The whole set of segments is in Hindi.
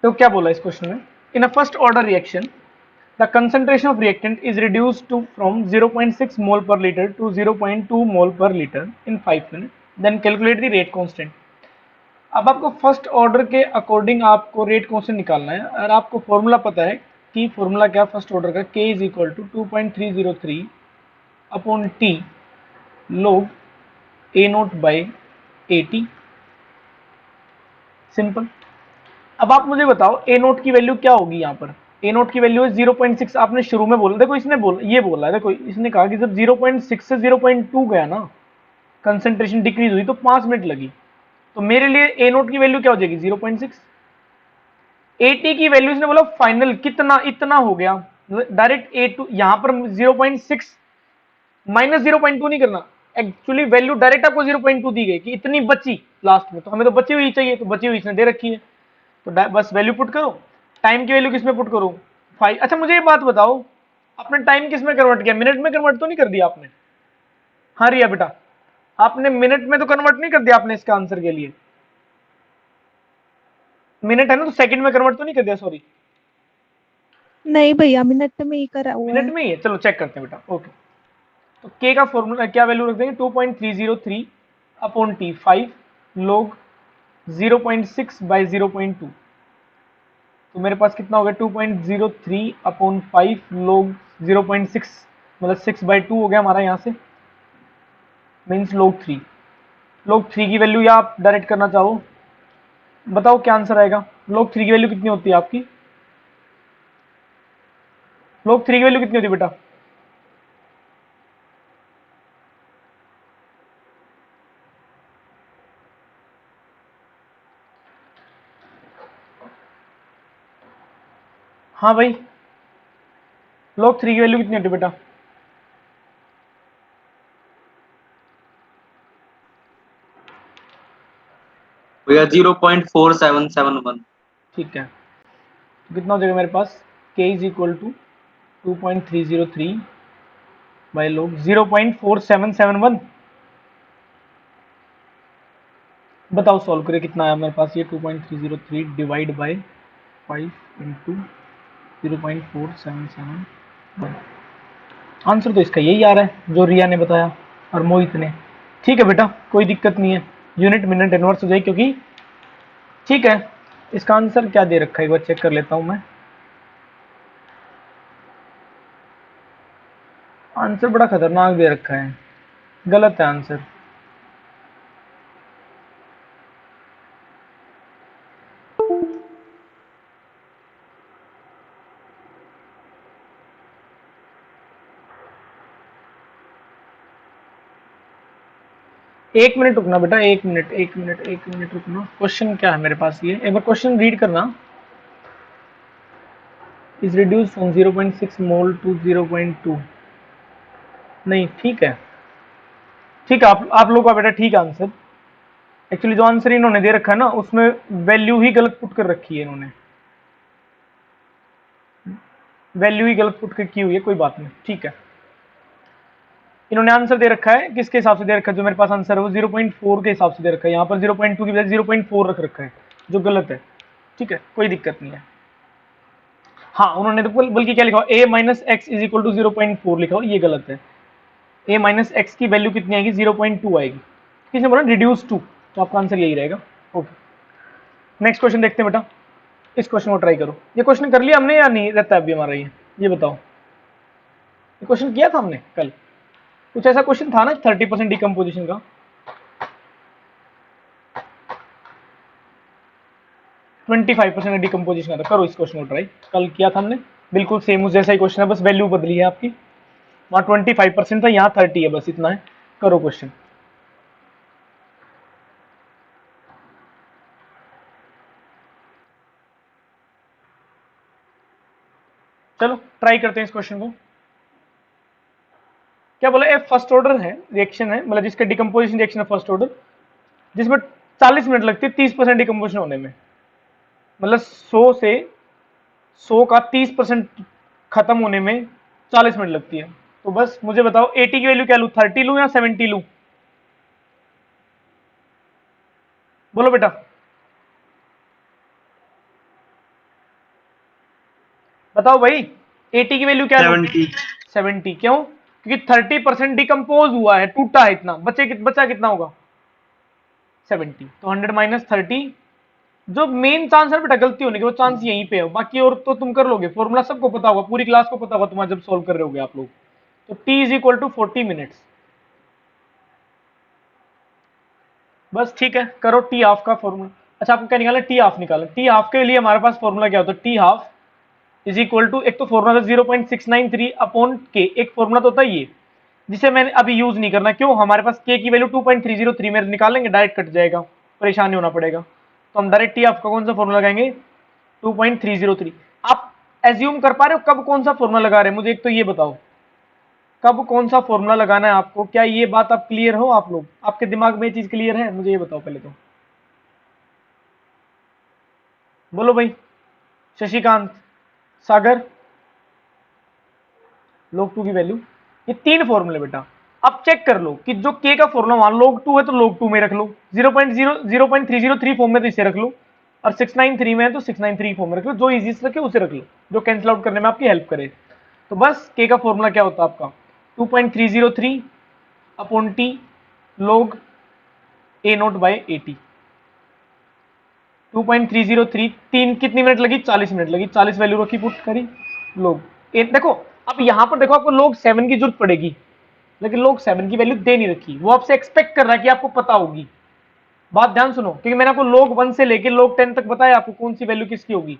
तो क्या बोला इस क्वेश्चन में, in a first order reaction the concentration of reactant is reduced to from 0.6 mole per litre to 0.2 mole per litre in 5 minute, then calculate the rate constant. अब आपको फर्स्ट ऑर्डर के अकॉर्डिंग आपको रेट कांस्टेंट निकालना है, और आपको फॉर्मूला पता है कि फॉर्मूला क्या फर्स्ट ऑर्डर का, k is equal to 2.303 upon t log a naught by AT। Simple. अब आप मुझे बताओ ए नोट की वैल्यू क्या होगी, यहाँ पर ए नोट की वैल्यू है 0.6। आपने शुरू में बोला, देखो इसने बोला, ये बोला है, देखो इसने कहा कि जब 0.6 से 0.2 गया ना, कंसंट्रेशन डिक्रीज हुई तो 5 मिनट लगी। तो मेरे लिए ए नोट की वैल्यू क्या हो जाएगी 0.6। एटी की वैल्यू इसने बोला फाइनल कितना, इतना हो गया, डायरेक्ट ए टू यहां पर 0.6 माइनस 0.2 नहीं करना, एक्चुअली वैल्यू डायरेक्ट आपको 0.2 दी गई कि इतनी बची लास्ट में, तो हमें तो बची हुई चाहिए, तो बची हुई इसने दे रखी है, तो बस वैल्यू पुट करो। टाइम की वैल्यू किस में पुट करूं 5। अच्छा मुझे ये बात बताओ, आपने टाइम किस में कन्वर्ट किया, मिनट में कन्वर्ट तो नहीं कर दिया आपने? हाँ रिया बेटा, आपने मिनट में तो कन्वर्ट नहीं कर दिया आपने इसका आंसर के लिए, मिनट है ना, तो सेकंड में कन्वर्ट तो नहीं कर दिया, सॉरी नहीं भैया, मिनट में ही करा हुआ मिनट है। में ही है। चलो चेक करते हैं बेटा, ओके। तो k का फॉर्मूला क्या वैल्यू रख देंगे 2.303 अपॉन टी 5 लोग 0.6 बाई 0.2, तो मेरे पास कितना हो गया 2.03 अपॉन 5 लोग 0.6, मतलब 6/2 हो गया हमारा यहाँ से, मीन्स लोग 3 की वैल्यू, या आप डायरेक्ट करना चाहो बताओ क्या आंसर आएगा। लोग 3 की वैल्यू कितनी होती है आपकी, लोग 3 की वैल्यू कितनी होती है बेटा? हाँ भाई, लोग 3 की वैल्यू कितनी होती है बेटा? भैया 0.4771। ठीक है, तो कितना हो जाएगा मेरे पास, k is equal to 2.303 by log 0.4771। बताओ सॉल्व करें कितना आया मेरे पास, ये 2.303 डिवाइड बाई 5 इंटू 0.4771। आंसर तो इसका यही आ रहा है जो रिया ने बताया और मोहित ने। ठीक है बेटा, कोई दिक्कत नहीं है, यूनिट मिनट इनवर्स हो जाए, क्योंकि ठीक है। इसका आंसर क्या दे रखा है एक बार चेक कर लेता हूं मैं। आंसर बड़ा खतरनाक दे रखा है, गलत है आंसर। एक मिनट रुकना बेटा, एक मिनट रुकना। क्वेश्चन क्या है मेरे पास, ये एक बार क्वेश्चन रीड करना। Is reduce from 0.6 mole to 0.2। नहीं ठीक है, ठीक है, आप लोगों का बेटा ठीक आंसर। एक्चुअली जो आंसर इन्होंने दे रखा है ना, उसमें वैल्यू ही गलत पुट कर रखी है इन्होंने, वैल्यू ही गलत पुट कर की हुई है, कोई बात नहीं, ठीक है। इन्होंने आंसर दे रखा है किसके हिसाब से दे रखा है, जो मेरे पास आंसर है वो 0.4 के हिसाब से दे रखा है, यहाँ पर 0.2 की बजाय 0.4 रख रखा है, जो गलत है। ठीक है, कोई दिक्कत नहीं है। हाँ उन्होंने तो बल्कि क्या लिखा हो, a minus x is equal to 0.4 लिखा हो, ये गलत है। a माइनस एक्स की वैल्यू कितनी आएगी 0.2 आएगी, किसने बोला रिड्यूस टू, तो आपका आंसर यही रहेगा। ओके, नेक्स्ट क्वेश्चन देखते हैं बेटा, इस क्वेश्चन को ट्राई करो। ये क्वेश्चन कर लिया हमने या नहीं रहता है अभी हमारा, ये बताओ, ये क्वेश्चन किया था हमने कल, कुछ ऐसा क्वेश्चन था ना 30% डिकम्पोजिशन का, 25% डिकम्पोजिशन का था। करो इस क्वेश्चन को ट्राई, कल किया था हमने, बिल्कुल सेम उस जैसा ही क्वेश्चन है, बस वैल्यू बदली है आपकी, वहां 25% था, यहाँ 30 है, बस इतना है। करो क्वेश्चन, चलो ट्राई करते हैं इस क्वेश्चन को। क्या बोला, एक फर्स्ट ऑर्डर है रिएक्शन है, मतलब जिसका डिकम्पोजिशन रिएक्शन है फर्स्ट ऑर्डर, जिसमें 40 मिनट लगती है 30% डिकम्पोजिशन होने में, मतलब 100 का 30% खत्म होने में 40 मिनट लगती है। तो बस मुझे बताओ 80 की वैल्यू क्या लूं, 30 लूं या 70 लूं, बोलो बेटा। बताओ भाई, 80 की वैल्यू क्या है? 70। 70। क्यों? क्योंकि 30% डिकम्पोज हुआ है, टूटा है इतना, बचा कितना होगा? 70। तो 100 माइनस 30, जो मेन चांस है बेटा गलती होने की, वो चांस यहीं पे है। बाकी और तो तुम कर लोगे, फॉर्मूला सबको पता होगा, पूरी क्लास को पता होगा तुम्हारा जब सोल्व कर रहे होगे आप लोग। तो t is equal to 40 minutes. बस ठीक है, करो टी हाफ का फॉर्मूला। अच्छा, आपको क्या निकाला? टी हाफ निकाला। टी हाफ के लिए हमारे पास फॉर्मूला क्या होता है? T half is equal to, एक तो फॉर्मूला था 0.693 अपॉन के, एक फॉर्मूला तो होता है ये, जिसे मैंने अभी यूज नहीं करना। क्यों? हमारे पास के की वैल्यू 2.303 में निकालेंगे, डायरेक्ट कट जाएगा, परेशान नहीं होना पड़ेगा। तो हम डायरेक्ट टी हाफ का कौन सा फॉर्मूला लगाएंगे? 2.303। आप एज्यूम कर पा रहे हो कब कौन सा फॉर्मूला लगा रहे हैं? मुझे एक तो ये बताओ, कब कौन सा फॉर्मूला लगाना है आपको? क्या ये बात आप क्लियर हो? आप लोग, आपके दिमाग में ये चीज क्लियर है? मुझे ये बताओ पहले तो, बोलो भाई। शशिकांत, सागर, log 2 की वैल्यू, ये 3 फॉर्मूले बेटा। अब चेक कर लो कि जो k का फॉर्मूला वहां log 2 है तो log 2 में रख लो, 0.303 फॉर्म में तो इसे रख लो, और 693 में है तो 693 फॉर्म में रख लो, जो इजीएस्ट रखे उसे रख लो, जो कैंसिल आउट करने में आपकी हेल्प करे। तो बस k का फॉर्मूला क्या होता है आपका? 2.303 upon t log a naught by 80। 2.303, तीन कितनी मिनट लगी? 40 मिनट लगी। 40 वैल्यू रखी, पुट करी, लोग देखो। अब यहां पर देखो, आपको लोग 7 की जरूरत पड़ेगी, लेकिन लोग 7 की वैल्यू दे नहीं रखी। वो आपसे एक्सपेक्ट कर रहा है कि आपको पता होगी। बात ध्यान सुनो, क्योंकि मैंने आपको लोग 1 से लेकर लोग 10 तक बताया आपको कौन सी वैल्यू किसकी होगी।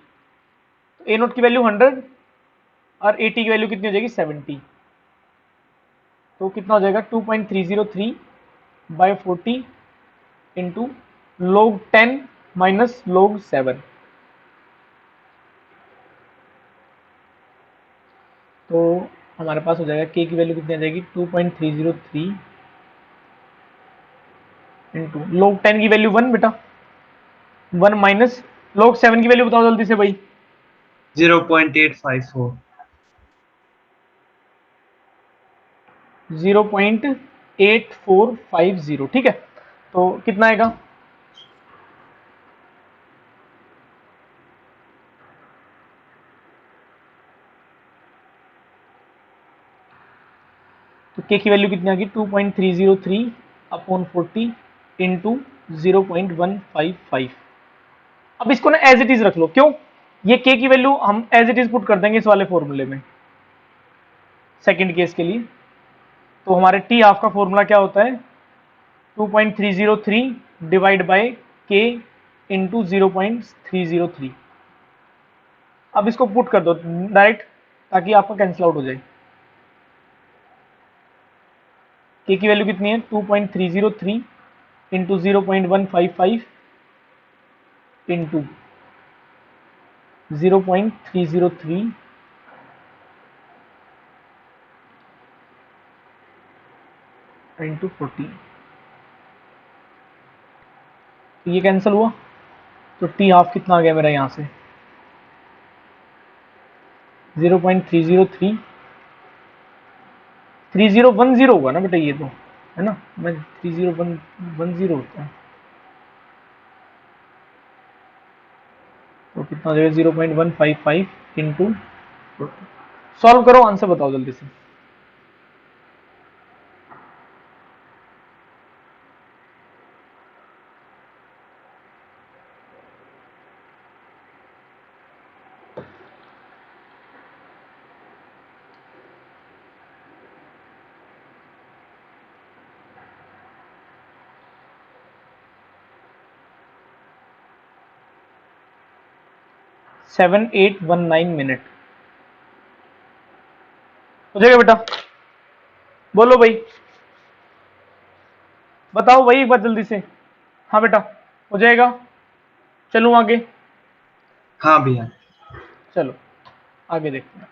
तो ए नोट की वैल्यू 100 और 80 की वैल्यू कितनी हो जाएगी? 70। तो कितना हो जाएगा? 2.303 बाय 40 इंटू लोग 10 माइनस लोग 7। तो हमारे पास हो जाएगा k की वैल्यू कितनी आ जाएगी? 2.303 इंटू लोग 10 की वैल्यू 1 बेटा, 1 माइनस लोग 7 की वैल्यू बताओ जल्दी से भाई। 0.854। 0.8450। ठीक है, तो कितना आएगा? तो k की वैल्यू कितनी आ गई? 2.303 अपॉन 40 इंटू 0.155। अब इसको ना एज इट इज रख लो। क्यों? ये k की वैल्यू हम एज इट इज पुट कर देंगे इस वाले फॉर्मूले में, सेकंड केस के लिए। तो हमारे टी हाफ का फॉर्मूला क्या होता है? 2.303 डिवाइड बाय k इंटू 0.303। अब इसको पुट कर दो डायरेक्ट, ताकि आपका कैंसिल आउट हो जाए। k की वैल्यू कितनी है? 2.303 इंटू 0.155 इंटू 0.303 इंटू 40। तो ये कैंसिल हुआ, तो टी हाफ कितना आ गया मेरा यहां से? 0.303, 3010 होगा ना बेटा ये तो, है ना? मैं 3010 होता है, तो कितना हो जाएगा? 0.155 इंटू, सॉल्व करो, आंसर बताओ जल्दी से। सेवन 819 मिनट हो जाएगा बेटा? बोलो भाई, बताओ भाई एक बार जल्दी से। हाँ बेटा, हो जाएगा? चलूं आगे? हाँ भैया। चलो आगे देखते हैं।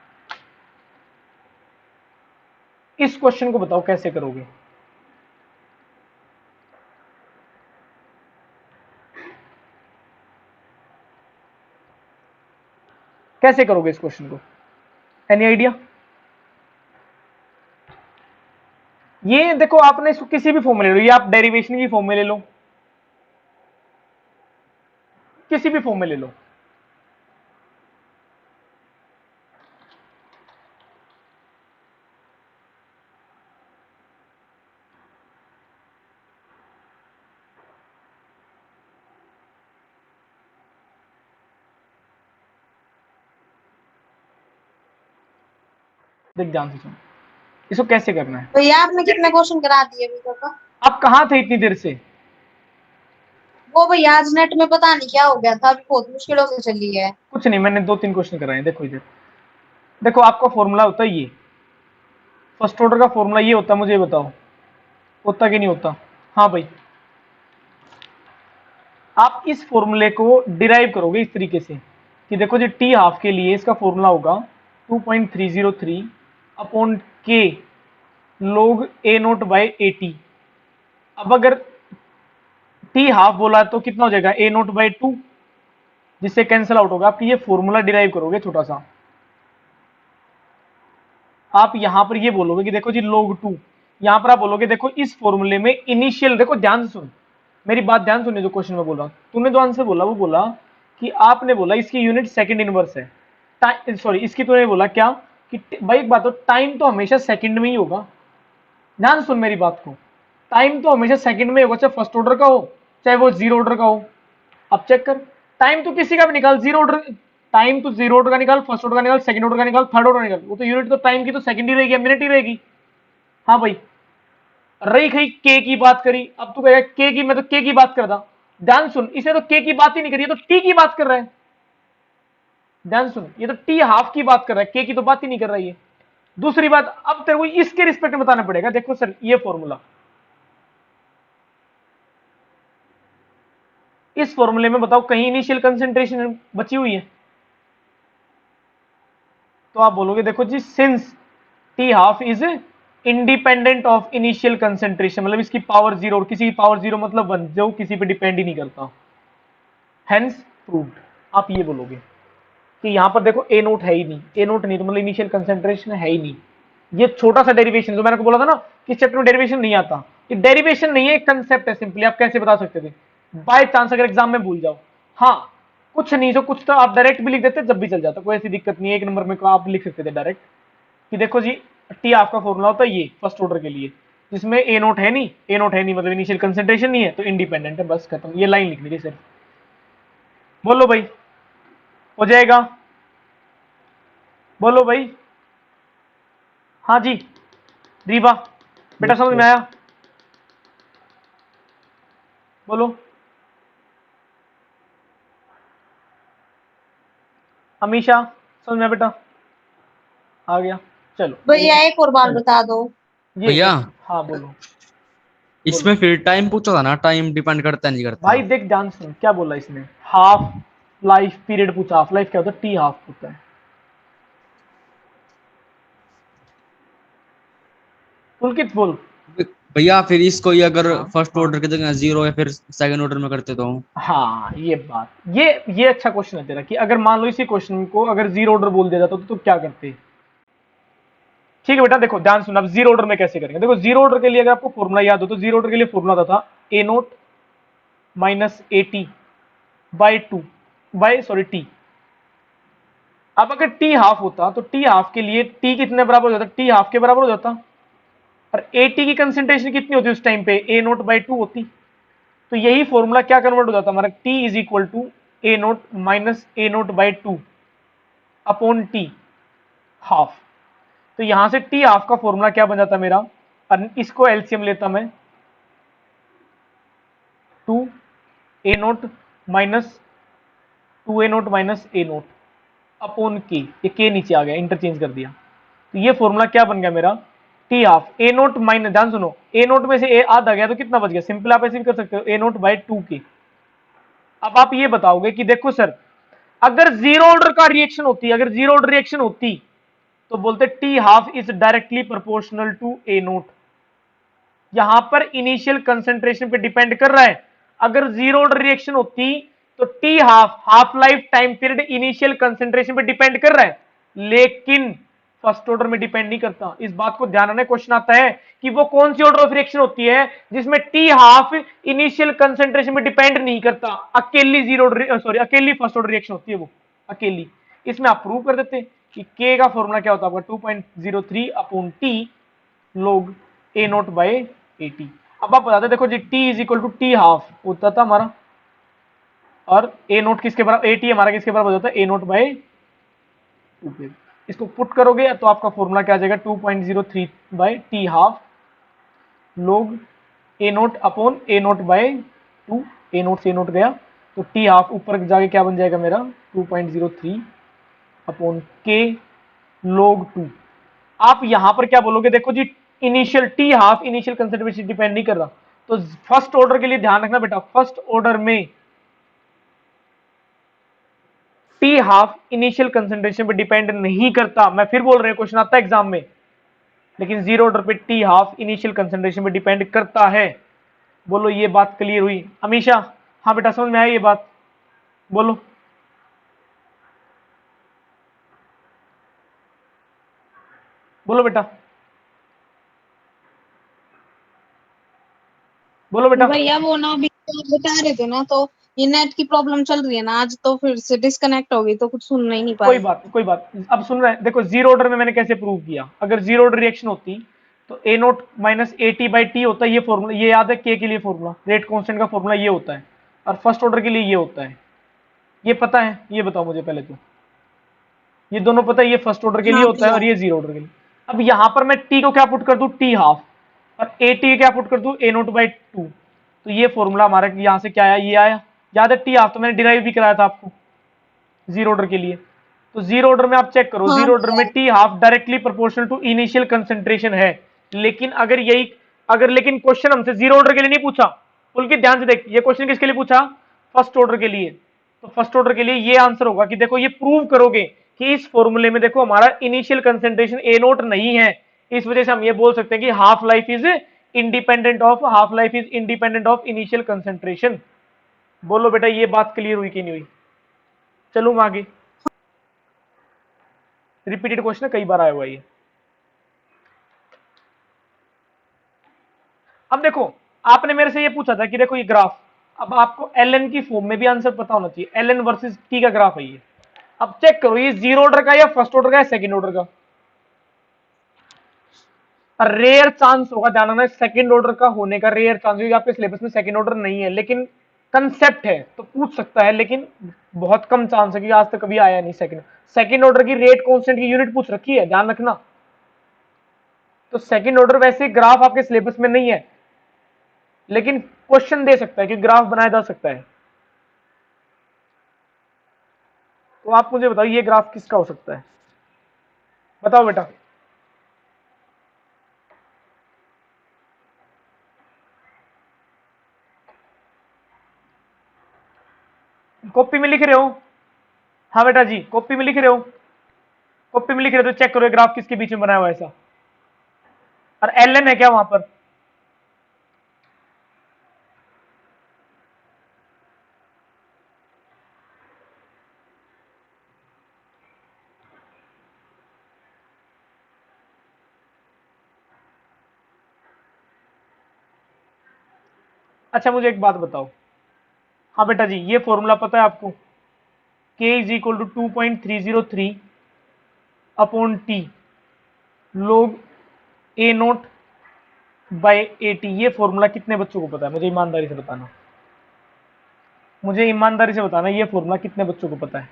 इस क्वेश्चन को बताओ कैसे करोगे? कैसे करोगे इस क्वेश्चन को? Any idea? ये देखो, आपने इसको किसी भी फॉर्म में ले लो, ये आप डेरिवेशन की फॉर्म में ले लो, किसी भी फॉर्म में ले लो। देख ध्यान से सुन, इसको कैसे करना है। भैया आपने कितने क्वेश्चन करा दिए अभी तक? आप कहाँ थे इतनी देर से? वो भैया आज नेट में पता नहीं क्या हो गया था, अभी बहुत मुश्किलों से चली है। कुछ नहीं, मैंने 2-3 क्वेश्चन कराए हैं। देखो इधर, देखो आपका फॉर्मूला होता है ये, फर्स्ट ऑर्डर का फॉर्मूला ये होता है, मुझे बताओ होता कि नहीं होता? हाँ भाई, आप इस फॉर्मूले को डिराइव करोगे इस तरीके से कि देखो जी टी हाफ के लिए इसका फॉर्मूला होगा 2.303 अपॉन के लोग a naught by a t. अब अगर टी हाफ बोला तो कितना हो जाएगा, ए नोट बाय 2, जिससे कैंसिल आउट होगा। आप ये फॉर्मूला डिराइव करोगे छोटा सा, आप यहां पर ये बोलोगे कि देखो जी log 2, यहां पर आप बोलोगे देखो इस फॉर्मूले में इनिशियल, देखो ध्यान से सुन मेरी बात, ध्यान सुनिए जो क्वेश्चन में बोल रहा हूं। तूने जो आंसर बोला वो बोला कि आपने बोला इसकी यूनिट सेकंड इनवर्स है, सॉरी इसकी तूने बोला क्या कि भाई एक बात हो, टाइम तो हमेशा सेकंड में ही होगा। ध्यान सुन मेरी बात को, टाइम तो हमेशा सेकंड में होगा, चाहे फर्स्ट ऑर्डर का हो चाहे वो जीरो ऑर्डर का हो। अब चेक कर, टाइम तो किसी का भी निकाल, जीरो ऑर्डर टाइम तो जीरो ऑर्डर का निकाल, फर्स्ट ऑर्डर का निकाल, सेकंड ऑर्डर का निकाल, थर्ड ऑर्डर का निकाल, वो तो यूनिट तो टाइम की तो सेकंड ही रहेगी, मिनट ही रहेगी। हाँ भाई, रही खई के की बात करी, अब तू कहेगा के की, मैं तो के की बात कर रहा। ध्यान सुन, इसे तो के की बात ही नहीं करी, ये तो टी की बात कर रहा है। ध्यान सुन, ये तो टी हाफ की बात कर रहा है, के की तो बात ही नहीं कर रहा है ये। दूसरी बात, अब तेरे को इसके रिस्पेक्ट में बताना पड़ेगा। देखो सर ये फॉर्मूला, इस फॉर्मूले में बताओ कहीं इनिशियल कंसेंट्रेशन बची हुई है? तो आप बोलोगे देखो जी since t half is independent of initial concentration, मतलब इसकी पावर जीरो, और किसी की पावर जीरो मतलब वन, जो किसी पे डिपेंड ही नहीं करता, हेंस प्रूव्ड। आप ये बोलोगे कि यहां पर देखो ए नोट है ही नहीं, ए नोट नहीं तो मतलब इनिशियल कंसेंट्रेशन है ही नहीं। ये छोटा सा डेरिवेशन जो मैंने को बोला था ना कि चैप्टर में डेरिवेशन नहीं आता, ये डेरिवेशन नहीं है, एक कंसेप्ट है सिंपली। आप कैसे बता सकते थे बाय चांस अगर एग्जाम में भूल जाओ? हाँ, कुछ नहीं, जो कुछ तो आप डायरेक्ट भी लिख देते जब भी चल जाता, कोई ऐसी दिक्कत नहीं है। एक नंबर में आप लिख सकते थे डायरेक्ट कि देखो जी टी आपका फॉर्मूला होता है ये फर्स्ट ऑर्डर के लिए, जिसमें ए नोट है नहीं, ए नोट है नहीं मतलब इनिशियल कंसेंट्रेशन नहीं है, तो इंडिपेंडेंट है, बस खत्म। ये लाइन लिखनी थी सिर्फ। बोलो भाई, हो जाएगा? बोलो भाई। हाँ जी रीवा बेटा, समझ में आया? बोलो। अमीशा समझ में आया बेटा? आ गया, चलो। भैया एक और बार बता दो। ये भैया हाँ बोलो। इसमें फिर टाइम पूछा था ना, टाइम डिपेंड करता नहीं करता? भाई देख ध्यान सुन, क्या बोला इसने, हाफ लाइफ पीरियड पूछा। हाफ लाइफ क्या होता है? टी हाफ होता है। पुलकित बोल। भैया फिर इसको ही अगर हाँ, फर्स्ट हाँ। ऑर्डर की जगह जीरो या फिर सेकंड ऑर्डर में करते तो? हाँ ये बात, ये अच्छा क्वेश्चन है तेरा कि अगर मान लो इसी क्वेश्चन को अगर जीरो ऑर्डर बोल दिया जाता तो क्या करते? ठीक है बेटा, देखो ध्यान सुन, अब जीरो ऑर्डर में कैसे करेंगे। देखो जीरो ऑर्डर के लिए अगर आपको फॉर्मूला याद हो तो जीरो ऑर्डर के लिए फॉर्मूला था A naught minus A t by two by sorry t. अब अगर टी हाफ होता तो टी हाफ के लिए टी कितने बराबर हो जाता? टी हाफ के बराबर हो जाता। और ए टी की कंसेंट्रेशन कितनी होती उस टाइम पे? ए नोट बाई टू होती। तो यही फॉर्मूला क्या कन्वर्ट हो जाता हमारा, t is equal to a naught minus a naught by two upon t half. तो यहां से टी हाफ का फॉर्मूला क्या बन जाता मेरा, और इसको एलसीएम लेता मैं, two a naught minus two a naught minus a naught upon k, ये के नीचे आ गया, इंटरचेंज कर दिया। तो ये फॉर्मूला क्या बन गया मेरा, टी हाफ ए नोट माइनस, ध्यान सुनो, ए नोट में से ए आधा गया तो कितना बच गया? सिंपल आप ऐसे भी कर सकते हो, ए नोट बाई टू के। अब आप ये बताओगे कि देखो सर अगर जीरो ऑर्डर का रिएक्शन होती, अगर जीरो ऑर्डर रिएक्शन होती तो बोलते t half is directly proportional to a naught. यहां पर इनिशियल कंसेंट्रेशन पे डिपेंड कर रहा है। अगर जीरो ऑर्डर रिएक्शन होती तो T half half life time period initial concentration पे डिपेंड कर रहा है, लेकिन फर्स्ट ऑर्डर में डिपेंड नहीं करता। इस बात को ध्यान रखना, क्वेश्चन आता है कि वो कौन सी ऑर्डर ऑफ रिएक्शन होती है जिसमें टी हाफ इनिशियल कंसेंट्रेशन में डिपेंड नहीं करता, अकेली जीरो सॉरी अकेली फर्स्ट ऑर्डर रिएक्शन होती है वो, अकेली। इसमें आप प्रूव कर देते कि के का फॉर्मूला क्या होता है आपका, 2.03 upon t log a naught by a t. अब आप बताते देखो जी t is equal to t half होता था हमारा, और ए नोट किसके बराबर, ए टी हमारा किसके बराबर हो जाता है, ए नोट बाय टू के। इसको पुट करोगे तो आपका फॉर्मूला क्या आ जाएगा 2.03 बाई टी हाफ लोग a naught upon A naught bye 2, A note से ए नोट गया तो टी हाफ ऊपर जाके क्या बन जाएगा मेरा 2.03 अपॉन के लोग 2। आप यहां पर क्या बोलोगे, देखो जी initial t half initial concentration depend नहीं कर रहा, तो फर्स्ट ऑर्डर के लिए ध्यान रखना बेटा, फर्स्ट ऑर्डर में टी हाफ इनिशियल कंसेंट्रेशन पे डिपेंड नहीं करता। मैं फिर बोल रहा हूं, क्वेश्चन आता है एग्जाम में, लेकिन जीरो ऑर्डर पे टी हाफ इनिशियल कंसेंट्रेशन पे डिपेंड करता है। बोलो ये बात क्लियर हुई अमीशा? हाँ बेटा समझ में आई ये बात, बोलो। बोलो बेटा, बोलो बेटा। भैया वो ना अभी तो बता रहे थे ना, तो ये नेट की प्रॉब्लम चल रही है ना आज, तो फिर से डिस्कनेक्ट हो गई तो कुछ सुन नहीं पा कोई रहे। बात कोई बात, अब सुन रहे हैं, देखो जीरो ऑर्डर में मैंने कैसे प्रूव किया, अगर जीरो ऑर्डर रिएक्शन होती तो A naught minus A t by t होता है, ये फॉर्मूला ये याद है, के लिए फॉर्मूला रेट कांस्टेंट का फॉर्मूला ये होता है, और फर्स्ट ऑर्डर के लिए ये होता है, ये पता है? ये बताओ मुझे पहले तो, ये दोनों पता है, ये फर्स्ट ऑर्डर के लिए हाँ होता है भैया। और ये जीरो ऑर्डर के लिए। अब यहां पर मैं टी को क्या पुट कर दूं, टी हाफ, और ए टी क्या पुट कर दूं, ए नोट बाई 2, तो ये फॉर्मूला हमारा यहां से क्या आया, ये आया, याद है टी हाफ तो मैंने डिराइव भी कराया था आपको जीरो ऑर्डर के लिए। तो जीरो ऑर्डर में आप चेक करो, हाँ जीरो ऑर्डर भैया। में t half directly proportional to initial concentration है, लेकिन अगर यही लेकिन क्वेश्चन हमसे जीरो ऑर्डर के लिए नहीं पूछा, खुल के ध्यान से देख, ये क्वेश्चन किसके लिए पूछा, फर्स्ट ऑर्डर के लिए, तो फर्स्ट ऑर्डर के लिए ये आंसर होगा कि देखो ये प्रूव करोगे कि इस फॉर्मूले में देखो हमारा इनिशियल कंसेंट्रेशन ए नोट नहीं है, इस वजह से हम ये बोल सकते हैं कि half life is independent of initial concentration. बोलो बेटा ये बात क्लियर हुई कि नहीं हुई? चलो मैं आगे, रिपीटेड क्वेश्चन है, कई बार आया हुआ ये। अब देखो आपने मेरे से ये पूछा था कि देखो ये ग्राफ, अब आपको एल एन की फॉर्म में भी आंसर पता होना चाहिए, एल एन वर्सेज टी का ग्राफ है ये। अब चेक करो ये जीरो ऑर्डर का या फर्स्ट ऑर्डर का या सेकंड ऑर्डर का, रेयर चांस होगा, ध्यान रखना सेकंड ऑर्डर का होने का रेयर चांस, क्योंकि आपके सिलेबस में सेकंड ऑर्डर नहीं है, लेकिन कंसेप्ट है तो पूछ सकता है, लेकिन बहुत कम चांस है कि आज तक कभी आया नहीं सेकंड। सेकंड ऑर्डर की रेट कांस्टेंट की यूनिट पूछ रखी है, ध्यान रखना। तो सेकंड ऑर्डर वैसे ग्राफ आपके सिलेबस में नहीं है, लेकिन क्वेश्चन दे सकता है कि ग्राफ बनाया जा सकता है। तो आप मुझे बताओ ये ग्राफ किसका हो सकता है, बताओ बेटा। कॉपी में लिख रहे हो? हाँ बेटा जी कॉपी में लिख रहे हो? कॉपी में लिख रहे हो तो चेक करो ग्राफ किसके बीच में बनाया हुआ ऐसा, और एल एन है क्या वहां पर? अच्छा मुझे एक बात बताओ, हाँ बेटा जी ये फॉर्मूला पता है आपको, k is equal to 2.303 upon t log a naught by a t, ये फॉर्मूला कितने बच्चों को पता है? मुझे ईमानदारी से बताना, मुझे ईमानदारी से बताना ये फॉर्मूला कितने बच्चों को पता है,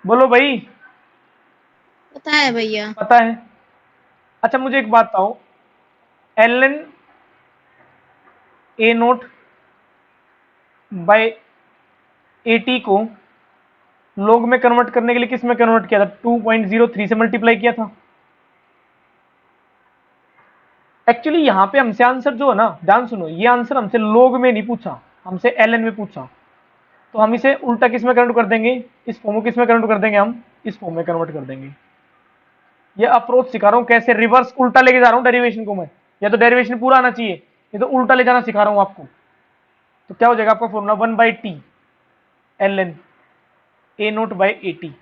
बोलो भाई। पता है भैया। पता है? अच्छा मुझे एक बात बताओ, l n a naught by a t को लोग में कन्वर्ट करने के लिए किस में कन्वर्ट किया था? 2.03 से मल्टीप्लाई किया था। एक्चुअली यहां पे हमसे आंसर जो है ना, ध्यान सुनो, ये आंसर हमसे लोग में नहीं पूछा, हमसे एल एन में पूछा, तो हम इसे उल्टा किस में कन्वर्ट कर देंगे, इस फॉर्म को किस में कन्वर्ट कर देंगे, हम इस फॉर्म में कन्वर्ट कर देंगे। ये अप्रोच सिखा रहा हूं कैसे, रिवर्स उल्टा लेके जा रहा हूं डेरिवेशन को मैं, या तो डेरिवेशन पूरा आना चाहिए, ये तो उल्टा ले जाना सिखा रहा हूं आपको। तो क्या हो जाएगा आपका formula 1/t l n a naught by a t.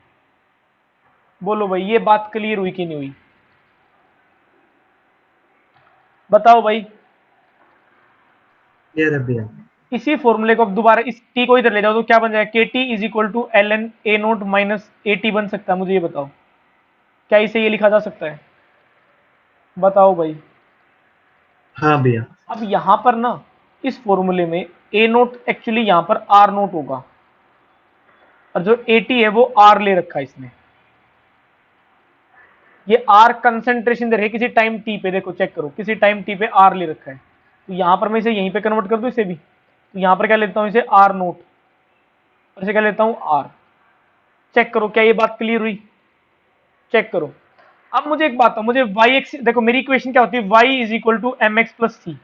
बोलो भाई ये बात क्लियर हुई कि नहीं हुई, बताओ भाई। क्लियर है भैया। इसी फॉर्मूले को अब दोबारा इस टी को इधर ले जाओ तो क्या बन जाएगा, k t is equal to l n a naught minus A t बन सकता है? मुझे ये बताओ क्या इसे ये लिखा जा सकता है, बताओ भाई। हाँ भैया। अब यहां पर ना इस फॉर्मूले में ए नोट एक्चुअली यहां पर आर नोट होगा, और जो 80 है वो आर ले रखा है इसने। ये आर कंसंट्रेशन दे रही है किसी टाइम टी पे, देखो चेक करो, किसी टाइम टी पे आर ले रखा है। तो यहां पर मैं इसे यहीं पे कन्वर्ट कर दूं इसे भी, तो यहां पर क्या लेता हूं इसे आर नोट, और इसे क्या लेता हूं आर। चेक करो क्या ये बात क्लियर हुई, चेक करो। अब मुझे एक बात है, मुझे वाई एक्स, देखो मेरी इक्वेशन क्या होती है, y is equal to m x plus c,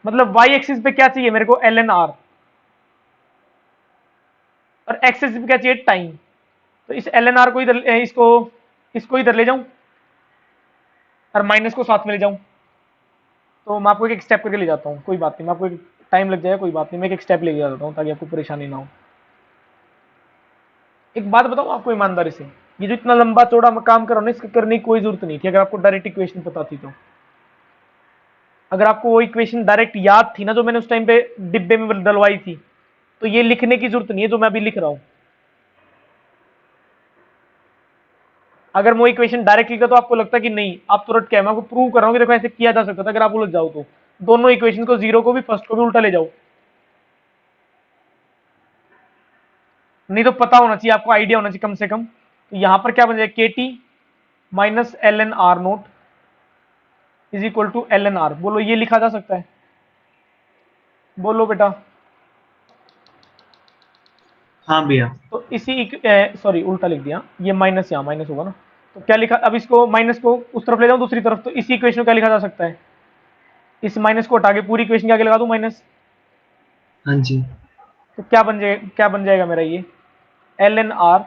मतलब वाई एक्सिस पे क्या चाहिए मेरे को, एल एन आर, और एक्स एक्सिस पे क्या चाहिए, टाइम। तो इस एल एन आर को इधर, इसको इधर ले जाऊं और माइनस को साथ में ले जाऊं। तो मैं आपको एक स्टेप करके ले जाता हूँ, कोई बात नहीं, मैं आपको टाइम लग जाएगा, कोई बात नहीं, मैं एक स्टेप ले जाता हूँ ताकि आपको परेशानी ना हो। एक बात बताऊँ आपको ईमानदारी से, ये जो इतना लंबा चौड़ा मैं काम कर रहा हूँ ना, इसका करने की कोई जरूरत नहीं थी अगर आपको डायरेक्ट इक्वेशन पता थी तो। अगर आपको वो इक्वेशन डायरेक्ट याद थी ना जो मैंने उस टाइम पे डिब्बे में डलवाई थी, तो ये लिखने की जरूरत नहीं है जो मैं अभी लिख रहा हूं। अगर मैं इक्वेशन डायरेक्ट लिखा तो आपको लगता कि नहीं, आप तुरंत क्या है, मैं आपको प्रूव कर रहा हूं कि देखो ऐसे किया जा सकता था। अगर आप उलझ जाओ तो दोनों इक्वेशन को, जीरो को भी फर्स्ट को भी उल्टा ले जाओ, नहीं तो पता होना चाहिए आपको, आइडिया होना चाहिए कम से कम। तो यहां पर क्या बन जाएगा, k t minus l n r naught is equal to l n r. बोलो ये लिखा जा सकता है, बोलो बेटा। हाँ भैया। तो इसी, सॉरी उल्टा लिख दिया, ये माइनस, यहाँ माइनस होगा ना, तो क्या लिखा, अब इसको माइनस को उस तरफ ले जाऊं दूसरी तरफ, तो इसी इक्वेशन को क्या लिखा जा सकता है, इस माइनस को हटा के पूरी इक्वेशन के आगे लगा दूं माइनस। हाँ जी। तो क्या बन जाएगा मेरा ये, l n r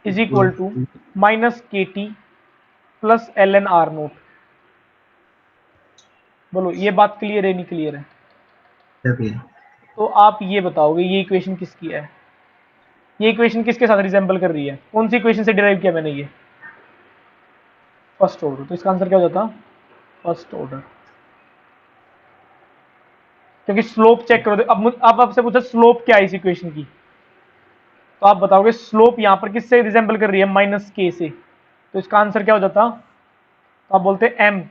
is equal to minus k t plus l n r naught. बोलो ये बात क्लियर है नहीं क्लियर है। है भैया। तो आप ये बताओगे ये इक्वेशन किसकी है, ये इक्वेशन किसके साथ रिजेंबल कर रही है, कौन सी इक्वेशन से डिराइव किया मैंने ये, फर्स्ट ऑर्डर। तो इसका आंसर क्या हो जाता, फर्स्ट ऑर्डर। क्योंकि स्लोप चेक करो, अब आपसे पूछा स्लोप क्या है इस इक्वेशन की, तो आप बताओगे स्लोप यहां पर किससे रिजेंबल कर रही है, माइनस के से। तो इसका आंसर क्या हो जाता, तो आप बोलते m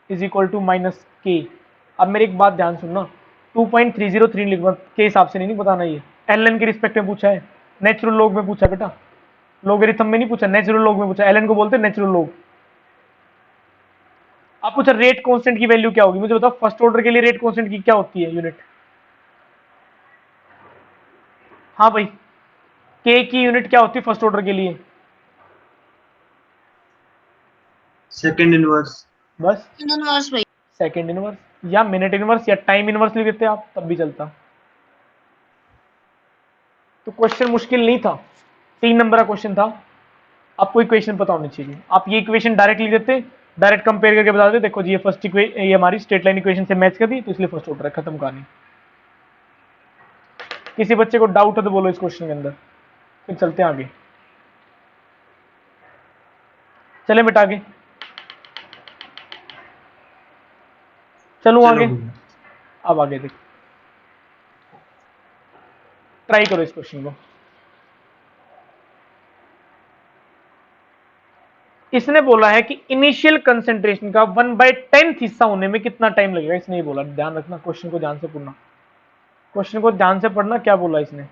is equal to minus k. अब मेरी एक बात ध्यान सुनना, 2.303 लिखना के हिसाब से नहीं बताना, ये एल एन के रिस्पेक्ट में पूछा है, नेचुरल लॉग में पूछा बेटा, लोगरिथम में नहीं पूछा, नेचुरल लॉग में पूछा, एल एन को बोलते नेचुरल लॉग। आप पूछा रेट कांस्टेंट की वैल्यू क्या होगी, मुझे बताओ फर्स्ट ऑर्डर के लिए रेट कांस्टेंट की क्या होती है यूनिट। हाँ भाई, के की यूनिट क्या होती है फर्स्ट ऑर्डर के लिए, सेकंड इनवर्स। बस इनवर्स भाई। सेकंड इनवर्स या मिनट इनवर्स या टाइम इनवर्स लिख देते आप तब भी चलता। तो क्वेश्चन मुश्किल नहीं था, 3 नंबर का क्वेश्चन था, आपको इक्वेशन पता होनी चाहिए। आप ये इक्वेशन डायरेक्ट लिख देते, डायरेक्ट कंपेयर करके बता देते, देखो जी ये फर्स्ट इक्वेशन, ये हमारी स्ट्रेट लाइन इक्वेशन से मैच कर दी तो इसलिए फर्स्ट ऑर्डर है, खत्म कहानी। किसी बच्चे को डाउट है तो बोलो इस क्वेश्चन के अंदर, फिर चलते हैं आगे। चले बेटा आगे, चलूं चलो आगे। भैया। अब आगे देखो, ट्राई करो इस क्वेश्चन को। इसने बोला है कि इनिशियल कंसेंट्रेशन का 1/10 हिस्सा होने में कितना टाइम लगेगा, इसने ये बोला। ध्यान रखना, क्वेश्चन को ध्यान से पढ़ना, क्वेश्चन को ध्यान से पढ़ना, क्या बोला इसने।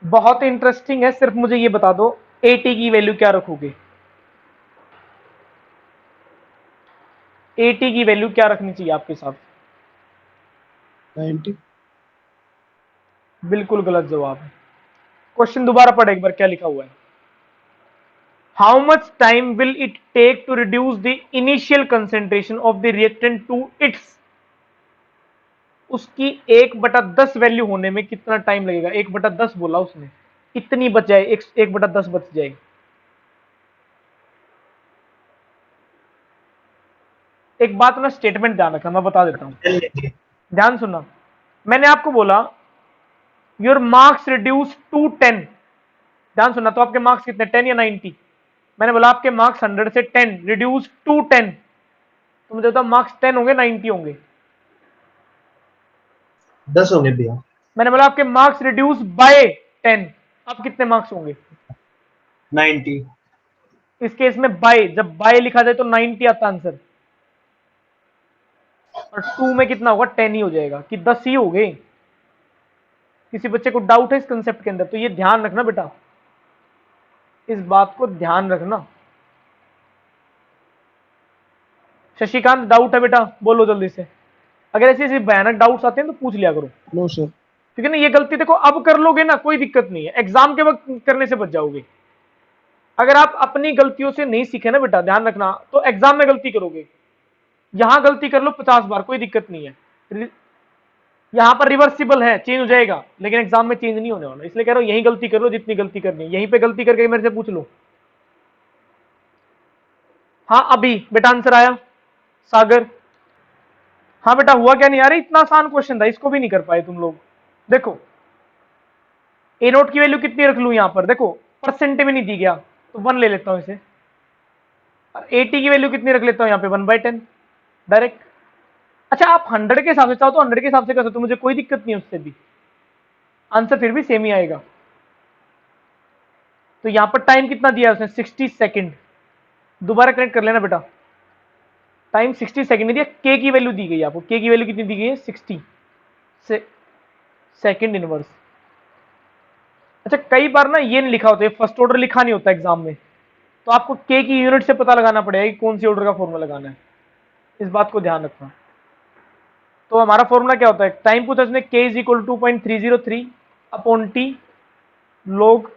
बहुत इंटरेस्टिंग है, सिर्फ मुझे ये बता दो एटी की वैल्यू क्या रखोगे, एटी की वैल्यू क्या रखनी चाहिए आपके साथ। 90। बिल्कुल गलत जवाब है। क्वेश्चन दोबारा पढ़े एक बार, क्या लिखा हुआ है, how much time will it take to reduce the initial concentration of the reactant to its, उसकी 1/10 वैल्यू होने में कितना टाइम लगेगा। 1/10 बोला उसने, इतनी बच जाए, 1/10 बच जाए। एक बात ना, स्टेटमेंट ध्यान रखना, मैं बता देता हूं, ध्यान सुनना। मैंने आपको बोला योर मार्क्स रिड्यूस टू 10, ध्यान सुनना, तो आपके मार्क्स कितने, 10 या 90। मैंने बोला आपके मार्क्स 100 से 10 रिड्यूस टू 10, तो मुझे बता मार्क्स 10 होंगे 90 होंगे। 10 होंगे भैया। मैंने बोला आपके मार्क्स रिड्यूस बाय 10, अब कितने मार्क्स होंगे? 90। इस केस में बाय, जब बाय लिखा जाए तो 90 आता आंसर, और 2 में कितना होगा? 10 ही हो जाएगा, कि 10 ही हो गए। किसी बच्चे को डाउट है इस कंसेप्ट के अंदर? तो ये ध्यान रखना बेटा, इस बात को ध्यान रखना। शशिकांत डाउट है बेटा? बोलो जल्दी से। अगर ऐसे ऐसे भयानक डाउट्स आते हैं तो पूछ लिया करो। No sir. ठीक है ना? ये गलती देखो अब कर लोगे ना, कोई दिक्कत नहीं है, एग्जाम के वक्त करने से बच जाओगे। अगर आप अपनी गलतियों से नहीं सीखे ना बेटा, ध्यान रखना, तो एग्जाम में गलती करोगे। यहां गलती कर लो 50 बार, कोई दिक्कत नहीं है, यहां पर रिवर्सिबल है, चेंज हो जाएगा, लेकिन एग्जाम में चेंज नहीं होने वाला। इसलिए कह रहा हूं यही गलती कर लो जितनी गलती करनी है, यहीं पे गलती करके मेरे से पूछ लो। हाँ अभी बेटा आंसर आया सागर? हाँ बेटा हुआ क्या? नहीं आ रही? इतना आसान क्वेश्चन था, इसको भी नहीं कर पाए तुम लोग। देखो ए नोट की वैल्यू कितनी रख लू यहां पर? देखो परसेंट में नहीं दी गया तो 1 ले लेता हूं इसे, और 80 की वैल्यू कितनी रख लेता हूं यहां पे? 1/10 डायरेक्ट। अच्छा आप 100 के हिसाब से चाहो तो 100 के हिसाब से कर सकते हो, मुझे कोई दिक्कत नहीं है उससे भी, आंसर फिर भी सेम ही आएगा। तो यहां पर टाइम कितना दिया है उसने? 60 सेकंड। दोबारा कनेक्ट कर लेना बेटा, टाइम 60 सेकंड दिया, के की वैल्यू दी गई है आपको, के की वैल्यू कितनी दी गई है? 60 से सेकंड इनवर्स। अच्छा कई बार ना ये नहीं लिखा होता है, फर्स्ट ऑर्डर लिखा नहीं होता एग्जाम में, तो आपको के की यूनिट से पता लगाना पड़ेगा कि कौन सी ऑर्डर का फॉर्मूला लगाना है, इस बात को ध्यान रखना। तो हमारा फॉर्मूला क्या होता है? टाइम पूछा उसने, के is equal 2.303 upon T log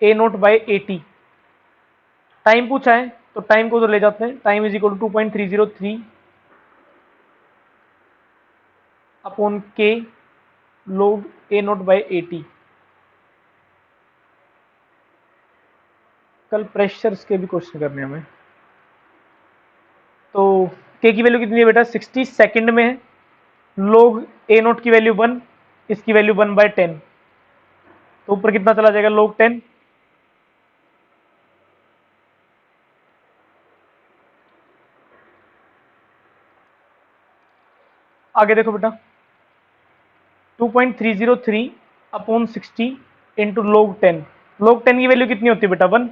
A naught by 80। Time पूछा है तो टाइम को उधर ले जाते हैं, टाइम इज इक्वल 2.303 अपॉन के लॉग ए नोट बाई 80। कल प्रेशर्स के भी क्वेश्चन करने हैं हमें। तो के की वैल्यू कितनी है बेटा? 60 सेकंड में है, लॉग ए नोट की वैल्यू 1, इसकी वैल्यू 1/10, तो ऊपर कितना चला जाएगा? log 10। आगे देखो बेटा, 2.303 अपॉन 60 इंटू log 10। log 10 की वैल्यू कितनी होती है बेटा? 1।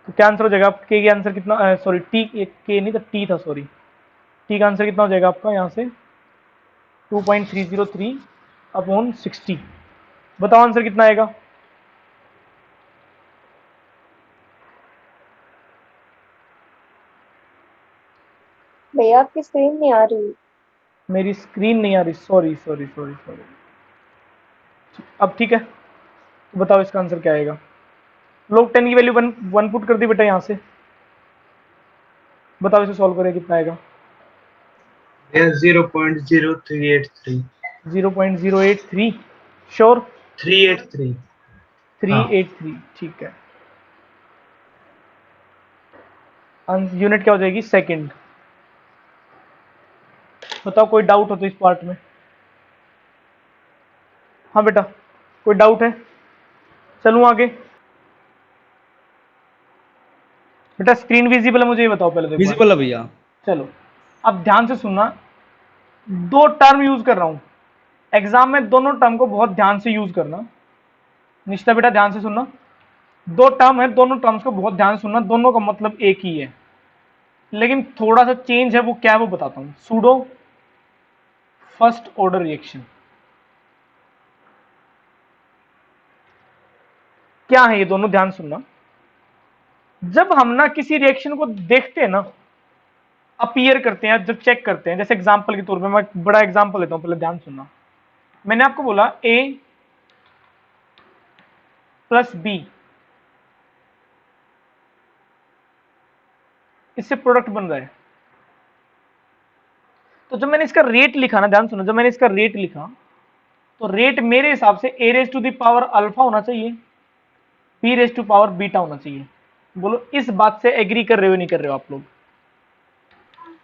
तो क्या आंसर हो जाएगा? के का आंसर कितना? सॉरी टी, के नहीं था, टी था, सॉरी। टी का आंसर कितना हो जाएगा आपका यहाँ से? 2.303 अपॉन 60। बताओ आंसर कितना आएगा? भैया आपकी स्क्रीन नहीं आ रही। मेरी स्क्रीन नहीं आ रही, सॉरी सॉरी सॉरी सॉरी। अब ठीक है, तो बताओ इसका आंसर क्या आएगा? log 10 की वैल्यू 1 पुट कर दी बेटा यहाँ से, बताओ इसे सॉल्व करें कितना आएगा? 0.0383। 0.083 श्योर? 383। 383 ठीक है। यूनिट क्या हो जाएगी? सेकंड। बताओ कोई डाउट हो तो इस पार्ट में? हाँ बेटा कोई डाउट है? चलूं आगे? बेटा स्क्रीन विजिबल है मुझे ये बताओ पहले तो एक बार। विजिबल है भैया। चलो अब ध्यान से सुनना, दो टर्म यूज कर रहा हूं एग्जाम में, दोनों टर्म को बहुत ध्यान से यूज करना। निश्चित बेटा ध्यान से सुनना, दो टर्म है, दोनों टर्म्स को बहुत ध्यान से सुनना, दोनों का मतलब एक ही है, लेकिन थोड़ा सा चेंज है, वो क्या है वो बताता हूं। सूडो फर्स्ट ऑर्डर रिएक्शन क्या है, ये दोनों ध्यान सुनना। जब हम ना किसी रिएक्शन को देखते हैं ना, अपीयर करते हैं, जब चेक करते हैं, जैसे एग्जांपल के तौर पे मैं बड़ा एग्जांपल लेता हूं, पहले ध्यान सुनना। मैंने आपको बोला ए प्लस बी, इससे प्रोडक्ट बन रहा है, तो जब मैंने इसका रेट लिखा ना, ध्यान सुनो, जब मैंने इसका रेट लिखा तो रेट मेरे हिसाब से A raise to the power alpha होना चाहिए, B raise to power beta होना चाहिए। बोलो इस बात से एग्री कर रहे हो नहीं कर रहे हो आप लोग?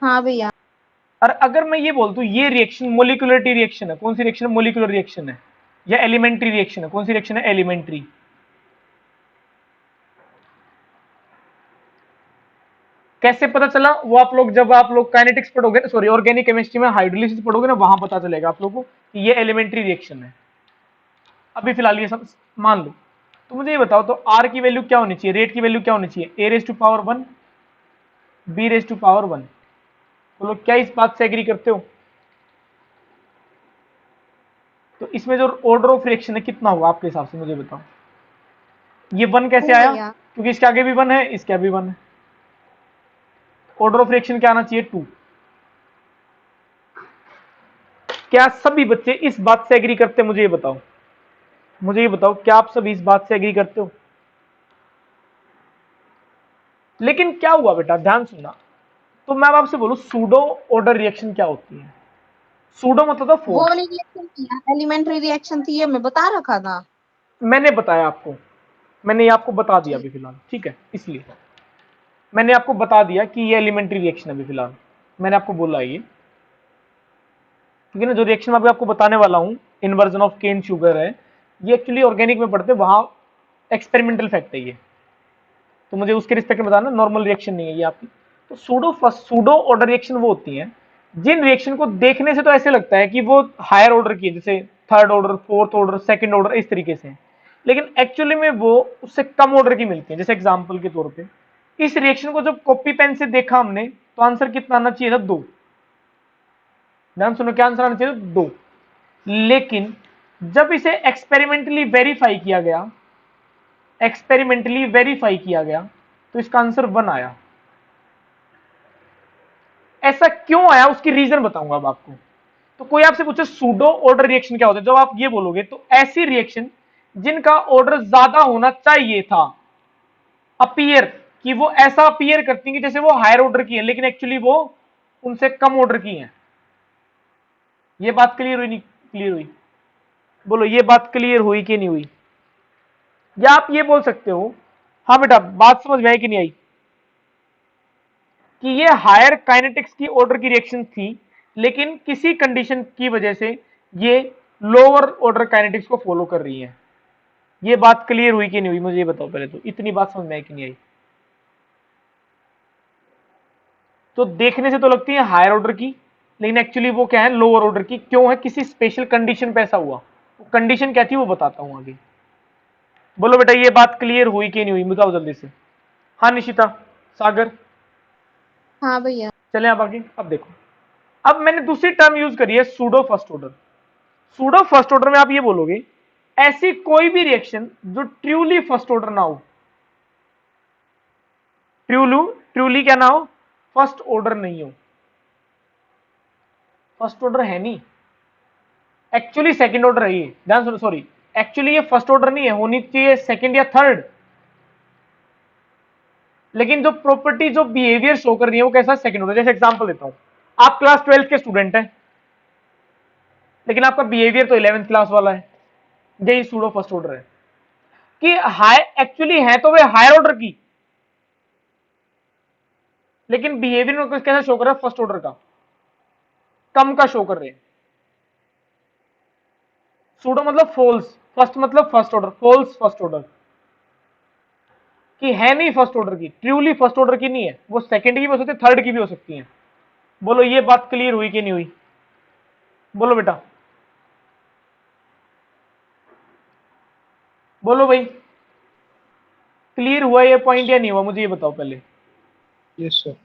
हाँ भैया। और अगर मैं ये बोल दूं ये रिएक्शन मोलिकुलरिटी रिएक्शन है, कौन सी रिएक्शन है? मोलिकुलर रिएक्शन है, या एलिमेंट्री रिएक्शन है? कौन सी रिएक्शन है? एलिमेंट्री। कैसे पता चला वो आप लोग जब आप लोग काइनेटिक्स पढ़ोगे, सॉरी ऑर्गेनिक केमिस्ट्री में हाइड्रोलिसिस पढ़ोगे ना, वहां पता चलेगा आप लोगों को कि ये एलिमेंट्री रिएक्शन है। अभी फिलहाल ये सब मान लो। तो मुझे ये बताओ, तो आर की वैल्यू क्या होनी चाहिए, रेट की वैल्यू क्या होनी चाहिए, A raise to power 1 B raise to power 1। तो लोग क्या इस बात से एग्री करते हो? तो इसमें जो ऑर्डर ऑफ रिएक्शन है कितना होगा आपके हिसाब से, मुझे बताओ। ये 1 कैसे आया? भैया क्योंकि इसके आगे भी 1 है, इसके आगे भी 1 है। ऑर्डर ऑफ रिएक्शन क्या आना चाहिए? 2। क्या सभी बच्चे इस बात से एग्री करते हैं? मुझे ये बताओ, मुझे ये बताओ, क्या आप सभी इस बात से एग्री करते हो? लेकिन क्या हुआ बेटा, ध्यान सुनना। तो मैं अब आपसे बोलूं सूडो ऑर्डर रिएक्शन क्या होती है? सूडो मतलब था वो फोर्स। रिएक्शन थी, एलिमेंट्री रिएक्शन थी, ये मैं बता रखा था। मैंने बताया आपको, मैंने ये आपको बता दिया ठीक। अभी फिलहाल, ठीक है, इसलिए मैंने आपको बता दिया कि ये एलिमेंट्री रिएक्शन अभी फिलहाल मैंने आपको बोला ये, क्योंकि ना जो रिएक्शन मैं अभी आपको बताने वाला हूं, इन्वर्जन ऑफ केन शुगर है, ये एक्चुअली ऑर्गेनिक में पढ़ते, वहां एक्सपेरिमेंटल फैक्ट है ये, तो मुझे उसके रिस्पेक्ट में बताना, नॉर्मल रिएक्शन नहीं है ये आपकी। तो सूडो ऑर्डर रिएक्शन वो होती है जिन रिएक्शन को देखने से तो ऐसे लगता है कि वो हायर ऑर्डर की है, जैसे third order, fourth order, second order, इस तरीके से, लेकिन एक्चुअली में वो उससे कम ऑर्डर की मिलती है। जैसे एग्जांपल के तौर पे इस रिएक्शन को जब कॉपी पेन से देखा हमने, तो आंसर कितना आना चाहिए था? 2। ध्यान सुनो, क्या आंसर आना चाहिए? 2। लेकिन जब इसे एक्सपेरिमेंटली वेरीफाई किया गया, एक्सपेरिमेंटली वेरीफाई किया गया, तो इसका आंसर 1 आया। ऐसा क्यों आया, उसकी रीजन बताऊंगा अब आपको। तो कोई आपसे पूछे सूडो ऑर्डर रिएक्शन क्या होता है, जब आप ये बोलोगे तो ऐसी रिएक्शन जिनका ऑर्डर ज्यादा होना चाहिए था, अपीयर, कि वो ऐसा अपीयर करती हैं कि जैसे वो हायर ऑर्डर की है, लेकिन एक्चुअली वो उनसे कम ऑर्डर की है। ये बात क्लियर हुई नहीं क्लियर हुई? बोलो ये बात क्लियर हुई कि नहीं हुई? या आप ये बोल सकते हो, हाँ बेटा बात समझ में आई कि नहीं आई, कि ये हायर काइनेटिक्स की ऑर्डर की रिएक्शन थी, लेकिन किसी कंडीशन की वजह से ये लोअर ऑर्डर काइनेटिक्स को फॉलो कर रही है। ये बात क्लियर हुई कि नहीं हुई? मुझे ये बताओ पहले, तो इतनी बात समझ में आई कि नहीं आई? तो देखने से तो लगती है हायर ऑर्डर की, लेकिन एक्चुअली वो क्या है? लोअर ऑर्डर की। क्यों है? किसी स्पेशल कंडीशन पे ऐसा हुआ। कंडीशन क्या थी वो बताता हूं आगे। बोलो बेटा ये बात क्लियर हुई कि नहीं हुई? बताओ जल्दी से। हाँ निशिता, सागर, हाँ भैया। चले आप आगे। अब देखो, अब मैंने दूसरी टर्म यूज करी है, pseudo first order. Pseudo first order में आप ये बोलोगे ऐसी कोई भी रिएक्शन जो ट्रूली फर्स्ट ऑर्डर ना हो, ट्रूली क्या ना हो? फर्स्ट ऑर्डर नहीं हो। फर्स्ट ऑर्डर है नहीं, एक्चुअली सेकंड ऑर्डर है ये। ध्यान सुनो, सॉरी, एक्चुअली ये फर्स्ट ऑर्डर नहीं है, होनी चाहिए सेकंड या थर्ड। लेकिन जो प्रॉपर्टी, जो बिहेवियर शो कर रही है वो कैसा? Second order. जैसे एग्जांपल देता हूं, आप क्लास 12 के स्टूडेंट हैं, लेकिन आपका बिहेवियर तो 11th क्लास वाला है, यही सूडो फर्स्ट ऑर्डर है। कि हाई एक्चुअली है तो वे हायर ऑर्डर की, लेकिन बिहेवियर में कैसा शो कर रहा है? फर्स्ट ऑर्डर का, कम का शो कर रहे हैं। सूडो मतलब फॉल्स, फर्स्ट मतलब first order, false first order, कि है नहीं फर्स्ट ऑर्डर की, ट्रूली फर्स्ट ऑर्डर की नहीं है, वो सेकंड की भी हो सकती है, थर्ड की भी हो सकती है। बोलो ये बात क्लियर हुई कि नहीं हुई? बोलो बेटा, बोलो भाई, क्लियर हुआ ये पॉइंट या नहीं हुआ? मुझे ये बताओ पहले। Yes sir.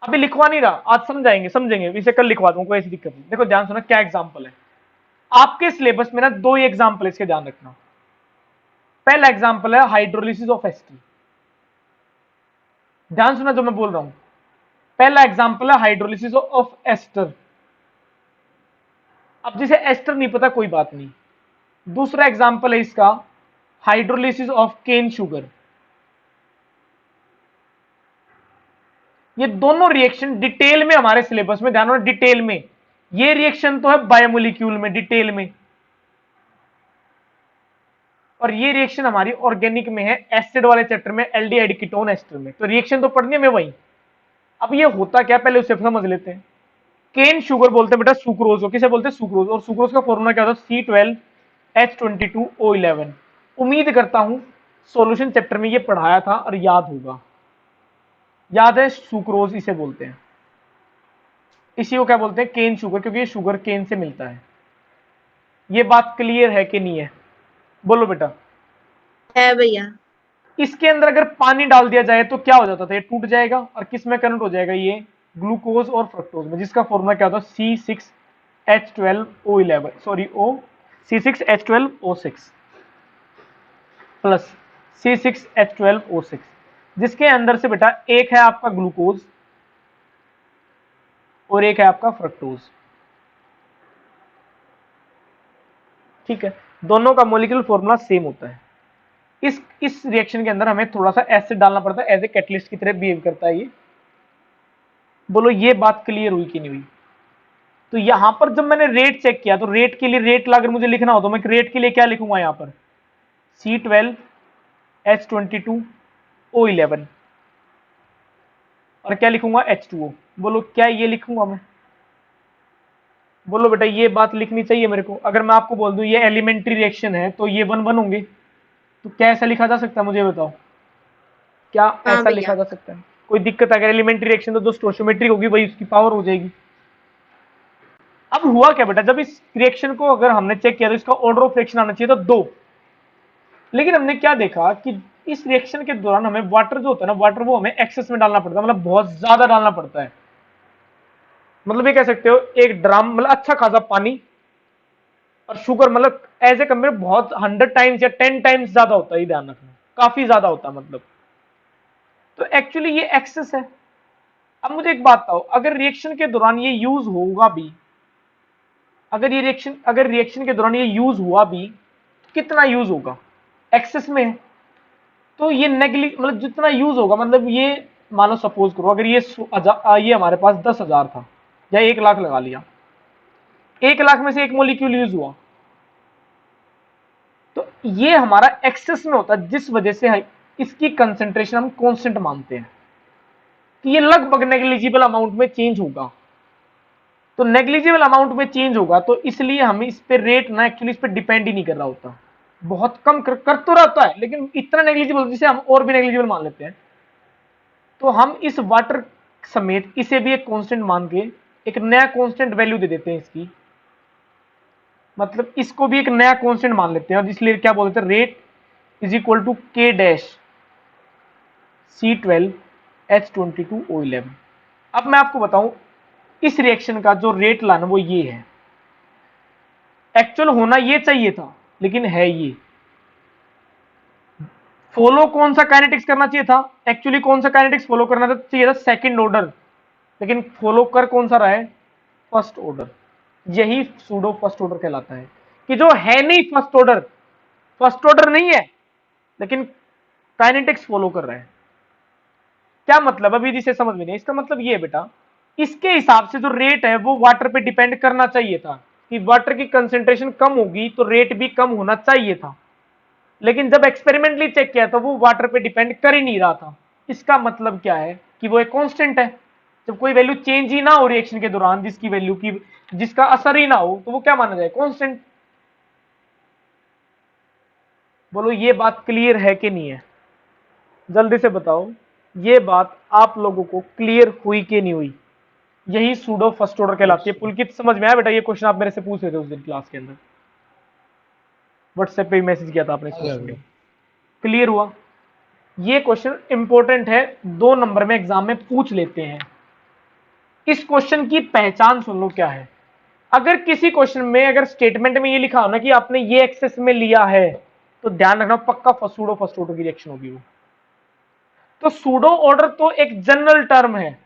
अभी लिखवा नहीं रहा, आज समझाएंगे, समझेंगे, इसे कल लिखवा दूंगा, कोई ऐसी दिक्कत नहीं। देखो ध्यान सुना, क्या एग्जांपल है आपके सिलेबस में ना, 2 ही एग्जांपल इसके ध्यान रखना। पहला एग्जांपल है हाइड्रोलिसिस ऑफ एस्टर। ध्यान सुना जो मैं बोल रहा हूं, पहला एग्जांपल है हाइड्रोलिसिस ऑफ एस्टर। अब जिसे एस्टर नहीं पता कोई बात नहीं। दूसरा एग्जांपल है इसका हाइड्रोलिसिस ऑफ केन शुगर। ये दोनों रिएक्शन डिटेल में हमारे सिलेबस में, ध्यान रखना डिटेल में। ये रिएक्शन तो है बायोमोलिक्यूल में डिटेल में, और ये रिएक्शन हमारी ऑर्गेनिक में है, एसिड वाले चैप्टर में, एल्डिहाइड कीटोन एस्टर में। तो रिएक्शन तो पढ़नी है मैं वही। अब ये होता क्या, पहले उसे समझ लेते हैं। केन शुगर बोलते हैं बेटा सुक्रोज को, किसे बोलते हैं? सुक्रोज। और सुक्रोज का फॉर्मूला क्या होता है? C12H22O11। उम्मीद करता हूं सॉल्यूशन चैप्टर में ये पढ़ाया था और याद होगा। याद है, सुक्रोज इसे बोलते हैं, इसी को क्या बोलते हैं, केन शुगर, क्योंकि ये शुगर केन से मिलता है। ये बात क्लियर है कि नहीं है? बोलो बेटा। है भैया। इसके अंदर अगर पानी डाल दिया जाए तो क्या हो जाता था, ये टूट जाएगा और किस में कन्वर्ट हो जाएगा, ये ग्लूकोज और फ्रक्टोज में, जिसका फॉर्मूला क्या होता है, C6H12O11, sorry C6H12O6 plus C6H12O6, जिसके अंदर से बेटा एक है आपका ग्लूकोज और एक है आपका फ्रक्टोज। ठीक है, दोनों का मॉलिक्यूलर फॉर्मूला सेम होता है। इस रिएक्शन के अंदर हमें थोड़ा सा एसिड डालना पड़ता है, एज ए कैटलिस्ट की तरह बिहेव करता है ये। बोलो ये बात क्लियर हुई कि नहीं हुई? तो यहां पर जब मैंने रेट चेक किया तो रेट के लिए, रेट अगर मुझे लिखना हो तो मैं रेट के लिए क्या लिखूंगा यहां पर, C12H22O11 और क्या लिखूंगा, H2O। बोलो क्या ये लिखूंगा मैं? बोलो बेटा ये बात लिखनी चाहिए मेरे को। अगर मैं आपको बोल दूं ये एलिमेंट्री रिएक्शन है तो ये 1 1 होंगे, तो क्या ऐसा लिखा जा सकता है, मुझे बताओ, क्या ऐसा भैया। लिखा जा सकता है? कोई दिक्कत है? अगर एलिमेंट्री रिएक्शन तो जो स्टोइचियोमेट्रिक होगी वही उसकी पावर हो जाएगी। अब हुआ क्या बेटा, जब इस रिएक्शन को अगर हमने चेक किया तो इसका ऑर्डर ऑफ रिएक्शन आना चाहिए था 2, लेकिन हमने क्या देखा कि इस रिएक्शन के दौरान हमें वाटर जो होता है ना, वाटर वो हमें एक्सेस में डालना पड़ता है, मतलब बहुत ज्यादा डालना पड़ता है। मतलब ये कह सकते हो एक ड्राम, मतलब अच्छा खासा पानी, और शुगर मतलब एज ए कंपेयर बहुत 100 टाइम्स या 10 टाइम्स ज्यादा होता है, ये ध्यान रखना, काफी ज्यादा होता है मतलब। तो एक्चुअली ये एक्सेस है। अब मुझे एक बात बताओ, अगर रिएक्शन के दौरान ये यूज होगा भी, अगर रिएक्शन के दौरान ये यूज हुआ भी, तो कितना यूज होगा, एक्सेस में है तो ये मतलब जितना यूज होगा, मतलब ये मानो सपोज करो अगर ये हमारे पास 10,000 था या 1 लाख लगा लिया, 1 लाख में से 1 मॉलिक्यूल यूज हुआ, तो ये हमारा एक्सेस में होता है, जिस वजह से इसकी कंसेंट्रेशन हम कांस्टेंट मानते हैं कि ये लगभग नेग्लिजिबल अमाउंट में चेंज होगा। तो नेग्लिजिबल अमाउंट में चेंज होगा तो इसलिए हमें इस पे रेट ना एक्चुअली इस पे डिपेंड ही नहीं कर रहा होता, बहुत कम कर तो रहता है, लेकिन इतना नेग्लिजिबल जिसे हम और भी नेग्लिजिबल मान लेते हैं। तो हम इस वाटर समेत इसे भी एक कांस्टेंट मान के एक नया कांस्टेंट वैल्यू दे देते हैं इसकी, मतलब इसको भी एक नया कांस्टेंट मान लेते हैं, और इसलिए क्या बोलते हैं, rate is equal to K dash C12H22O11। अब मैं आपको बताऊं इस रिएक्शन का जो रेट लाना वो ये है, एक्चुअल होना ये चाहिए था लेकिन है ये। फॉलो कौन सा काइनेटिक्स करना चाहिए था, एक्चुअली कौन सा काइनेटिक्स फॉलो करना चाहिए था, सेकंड ऑर्डर, लेकिन फॉलो कर कौन सा रहा है, फर्स्ट ऑर्डर। यही सूडो फर्स्ट ऑर्डर कहलाता है, कि जो है नहीं फर्स्ट ऑर्डर नहीं है लेकिन काइनेटिक्स फॉलो कर रहा है। क्या मतलब, अभी जिसे समझ में नहीं, इसका मतलब ये है बेटा, इसके हिसाब से जो रेट है वो वाटर पे डिपेंड करना चाहिए था, कि वाटर की कंसेंट्रेशन कम होगी तो रेट भी कम होना चाहिए था, लेकिन जब एक्सपेरिमेंटली चेक किया तो वो वाटर पे डिपेंड कर ही नहीं रहा था। इसका मतलब क्या है कि वो एक कांस्टेंट है, जब कोई वैल्यू चेंज ही ना हो रिएक्शन के दौरान, जिसकी वैल्यू की जिसका असर ही ना हो, तो वो क्या माना जाए, कांस्टेंट। बोलो ये बात क्लियर है कि नहीं है, जल्दी से बताओ, ये बात आप लोगों को क्लियर हुई कि नहीं हुई? यही सूडो फर्स्ट ऑर्डर कहलाती है। पुलकित समझ में आया बेटा, ये क्वेश्चन आप मेरे से पूछ रहे थे उस दिन क्लास के अंदर, व्हाट्सएप पे मैसेज किया था आपने, क्लियर हुआ? ये क्वेश्चन इंपॉर्टेंट है, 2 नंबर में एग्जाम में पूछ लेते हैं। इस क्वेश्चन की पहचान सुन लो क्या है। अगर किसी क्वेश्चन में अगर स्टेटमेंट में ये लिखा हो ना कि आपने ये एक्सेस में लिया है, तो ध्यान रखना पक्का सूडो फर्स्ट ऑर्डर की रिएक्शन होगी वो। तो सूडो ऑर्डर तो एक जनरल टर्म है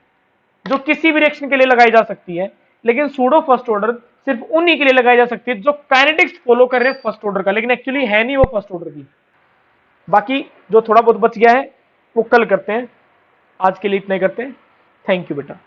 जो किसी भी रिएक्शन के लिए लगाई जा सकती है, लेकिन सूडो फर्स्ट ऑर्डर सिर्फ उन्हीं के लिए लगाई जा सकती है जो काइनेटिक्स फॉलो कर रहे हैं फर्स्ट ऑर्डर का, लेकिन एक्चुअली है नहीं वो फर्स्ट ऑर्डर की। बाकी जो थोड़ा बहुत बच गया है वो कल करते हैं, आज के लिए इतना ही करते हैं। थैंक यू बेटा।